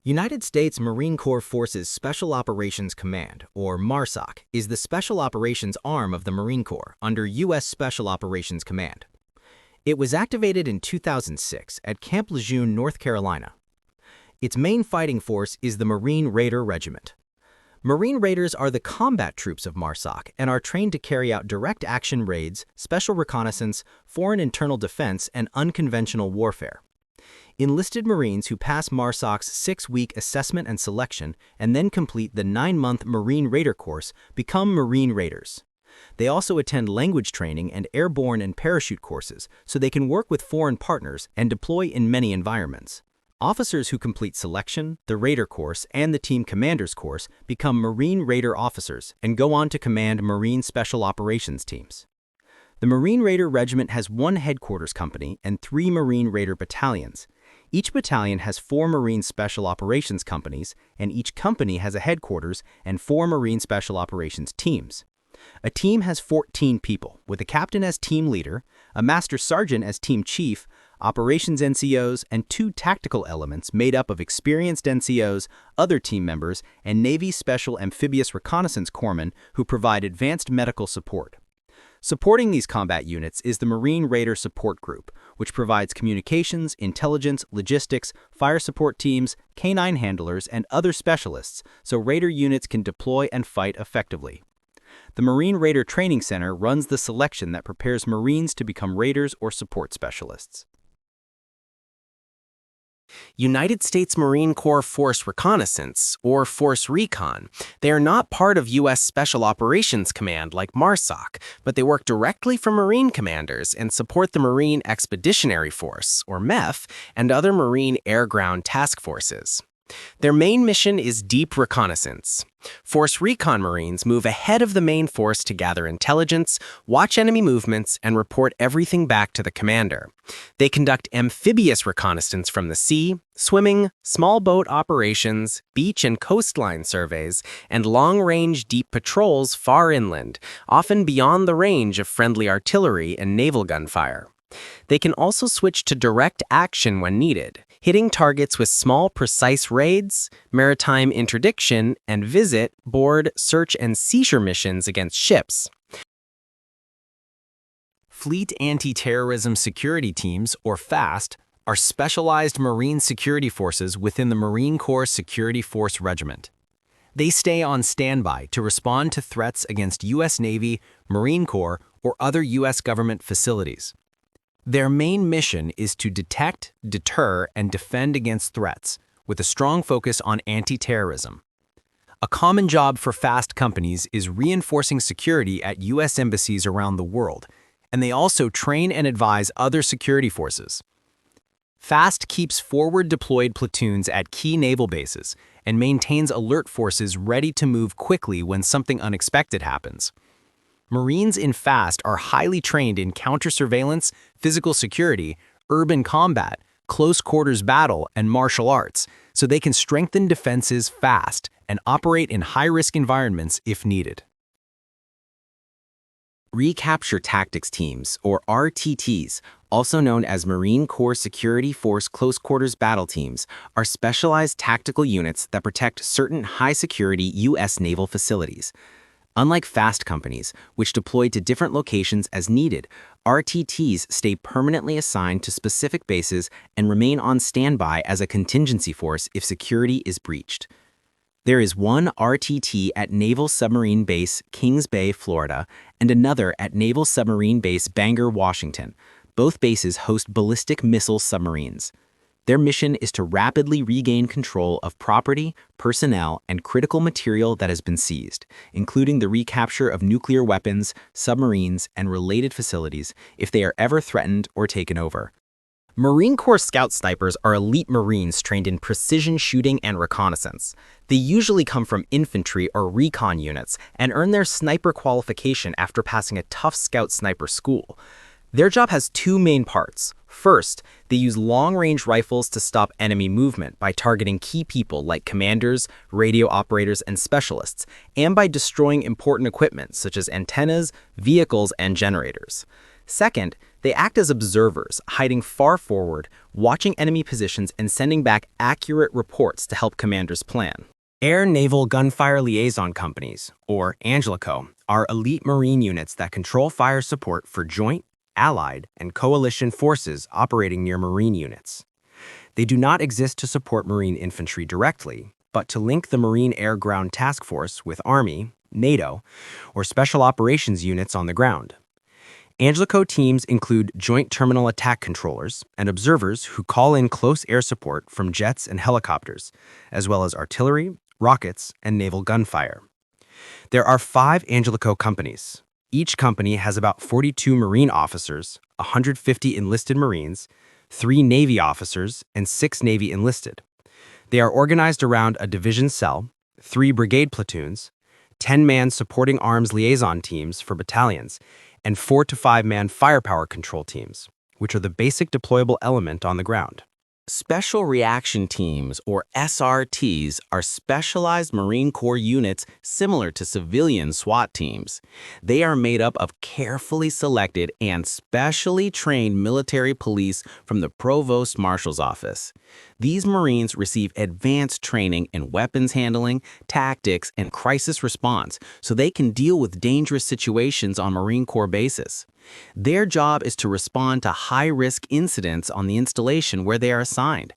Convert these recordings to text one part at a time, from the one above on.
United States Marine Corps Forces Special Operations Command, or MARSOC, is the special operations arm of the Marine Corps under U.S. Special Operations Command. It was activated in 2006 at Camp Lejeune, North Carolina. Its main fighting force is the Marine Raider Regiment. Marine Raiders are the combat troops of MARSOC and are trained to carry out direct action raids, special reconnaissance, foreign internal defense, and unconventional warfare. Enlisted Marines who pass MARSOC's 6-week assessment and selection and then complete the 9-month Marine Raider course become Marine Raiders. They also attend language training and airborne and parachute courses so they can work with foreign partners and deploy in many environments. Officers who complete selection, the Raider course, and the Team Commander's course become Marine Raider officers and go on to command Marine Special Operations teams. The Marine Raider Regiment has one headquarters company and 3 Marine Raider battalions. Each battalion has 4 Marine Special Operations companies, and each company has a headquarters and 4 Marine Special Operations teams. A team has 14 people, with a captain as team leader, a master sergeant as team chief, operations NCOs, and 2 tactical elements made up of experienced NCOs, other team members, and Navy Special Amphibious Reconnaissance Corpsmen who provide advanced medical support. Supporting these combat units is the Marine Raider Support Group, which provides communications, intelligence, logistics, fire support teams, canine handlers, and other specialists so Raider units can deploy and fight effectively. The Marine Raider Training Center runs the selection that prepares Marines to become Raiders or support specialists. United States Marine Corps Force Reconnaissance, or Force Recon. They are not part of U.S. Special Operations Command like MARSOC, but they work directly for Marine commanders and support the Marine Expeditionary Force, or MEF, and other Marine air-ground task forces. Their main mission is deep reconnaissance. Force Recon Marines move ahead of the main force to gather intelligence, watch enemy movements, and report everything back to the commander. They conduct amphibious reconnaissance from the sea, swimming, small boat operations, beach and coastline surveys, and long-range deep patrols far inland, often beyond the range of friendly artillery and naval gunfire. They can also switch to direct action when needed, hitting targets with small, precise raids, maritime interdiction, and visit, board, search, and seizure missions against ships. Fleet Anti-Terrorism Security Teams, or FAST, are specialized Marine security forces within the Marine Corps Security Force Regiment. They stay on standby to respond to threats against U.S. Navy, Marine Corps, or other U.S. government facilities. Their main mission is to detect, deter, and defend against threats, with a strong focus on anti-terrorism. A common job for FAST companies is reinforcing security at U.S. embassies around the world, and they also train and advise other security forces. FAST keeps forward-deployed platoons at key naval bases and maintains alert forces ready to move quickly when something unexpected happens. Marines in FAST are highly trained in counter-surveillance, physical security, urban combat, close-quarters battle, and martial arts, so they can strengthen defenses fast and operate in high-risk environments if needed. Recapture Tactics Teams, or RTTs, also known as Marine Corps Security Force Close Quarters Battle Teams, are specialized tactical units that protect certain high-security U.S. naval facilities. Unlike FAST companies, which deploy to different locations as needed, RTTs stay permanently assigned to specific bases and remain on standby as a contingency force if security is breached. There is one RTT at Naval Submarine Base Kings Bay, Florida, and another at Naval Submarine Base Bangor, Washington. Both bases host ballistic missile submarines. Their mission is to rapidly regain control of property, personnel, and critical material that has been seized, including the recapture of nuclear weapons, submarines, and related facilities if they are ever threatened or taken over. Marine Corps Scout Snipers are elite Marines trained in precision shooting and reconnaissance. They usually come from infantry or recon units and earn their sniper qualification after passing a tough Scout Sniper school. Their job has 2 main parts. First, they use long-range rifles to stop enemy movement by targeting key people like commanders, radio operators, and specialists, and by destroying important equipment such as antennas, vehicles, and generators. Second, They act as observers, hiding far forward, watching enemy positions and sending back accurate reports to help commanders plan. Air Naval Gunfire Liaison Companies, or ANGLICO, are elite Marine units that control fire support for joint, allied, and coalition forces operating near Marine units. They do not exist to support Marine infantry directly, but to link the Marine Air Ground Task Force with Army, NATO, or Special Operations units on the ground. ANGLICO teams include Joint Terminal Attack Controllers and observers who call in close air support from jets and helicopters, as well as artillery, rockets, and naval gunfire. There are 5 ANGLICO companies. Each company has about 42 Marine officers, 150 enlisted Marines, 3 Navy officers, and 6 Navy enlisted. They are organized around a division cell, 3 brigade platoons, 10-man supporting arms liaison teams for battalions, and 4 to 5-man firepower control teams, which are the basic deployable element on the ground. Special Reaction Teams, or SRTs, are specialized Marine Corps units similar to civilian SWAT teams. They are made up of carefully selected and specially trained military police from the Provost Marshal's office. These Marines receive advanced training in weapons handling, tactics, and crisis response so they can deal with dangerous situations on Marine Corps bases. Their job is to respond to high-risk incidents on the installation where they are assigned.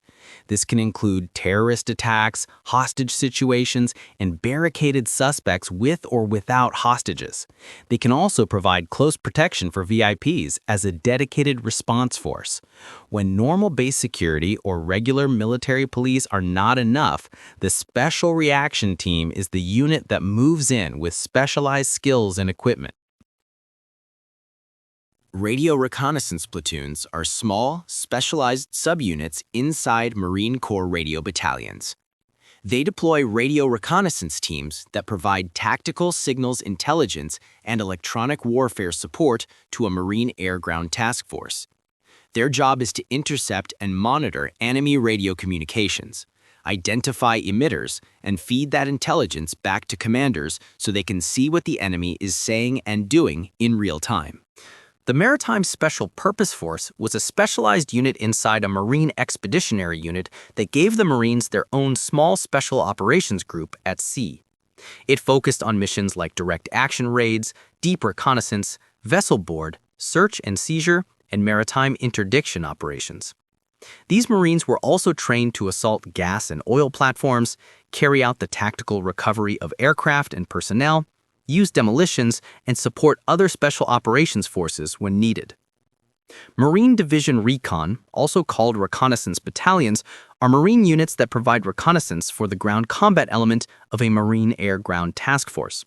This can include terrorist attacks, hostage situations, and barricaded suspects with or without hostages. They can also provide close protection for VIPs as a dedicated response force. When normal base security or regular military police are not enough, the Special Reaction Team is the unit that moves in with specialized skills and equipment. Radio reconnaissance platoons are small, specialized subunits inside Marine Corps radio battalions. They deploy radio reconnaissance teams that provide tactical signals intelligence and electronic warfare support to a Marine Air Ground Task Force. Their job is to intercept and monitor enemy radio communications, identify emitters, and feed that intelligence back to commanders so they can see what the enemy is saying and doing in real time. The Maritime Special Purpose Force was a specialized unit inside a Marine Expeditionary Unit that gave the Marines their own small special operations group at sea. It focused on missions like direct action raids, deep reconnaissance, vessel board, search and seizure, and maritime interdiction operations. These Marines were also trained to assault gas and oil platforms, carry out the tactical recovery of aircraft and personnel, use demolitions, and support other special operations forces when needed. Marine Division Recon, also called reconnaissance battalions, are Marine units that provide reconnaissance for the ground combat element of a Marine Air Ground Task Force.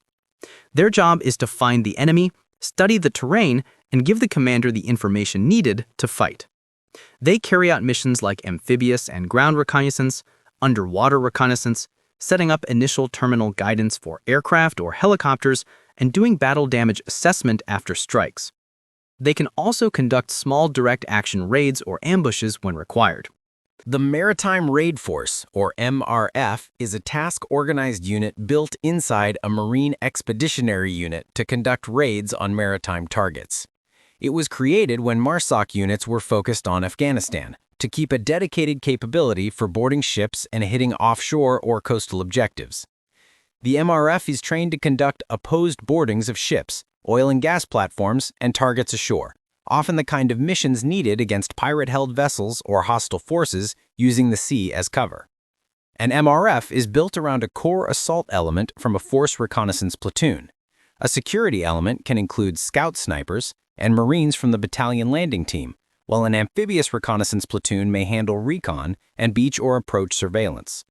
Their job is to find the enemy, study the terrain, and give the commander the information needed to fight. They carry out missions like amphibious and ground reconnaissance, underwater reconnaissance, setting up initial terminal guidance for aircraft or helicopters, and doing battle damage assessment after strikes. They can also conduct small direct action raids or ambushes when required. The Maritime Raid Force, or MRF, is a task-organized unit built inside a Marine Expeditionary Unit to conduct raids on maritime targets. It was created when MARSOC units were focused on Afghanistan, to keep a dedicated capability for boarding ships and hitting offshore or coastal objectives. The MRF is trained to conduct opposed boardings of ships, oil and gas platforms, and targets ashore, often the kind of missions needed against pirate-held vessels or hostile forces using the sea as cover. An MRF is built around a core assault element from a force reconnaissance platoon. A security element can include scout snipers and Marines from the battalion landing team, while an amphibious reconnaissance platoon may handle recon and beach or approach surveillance.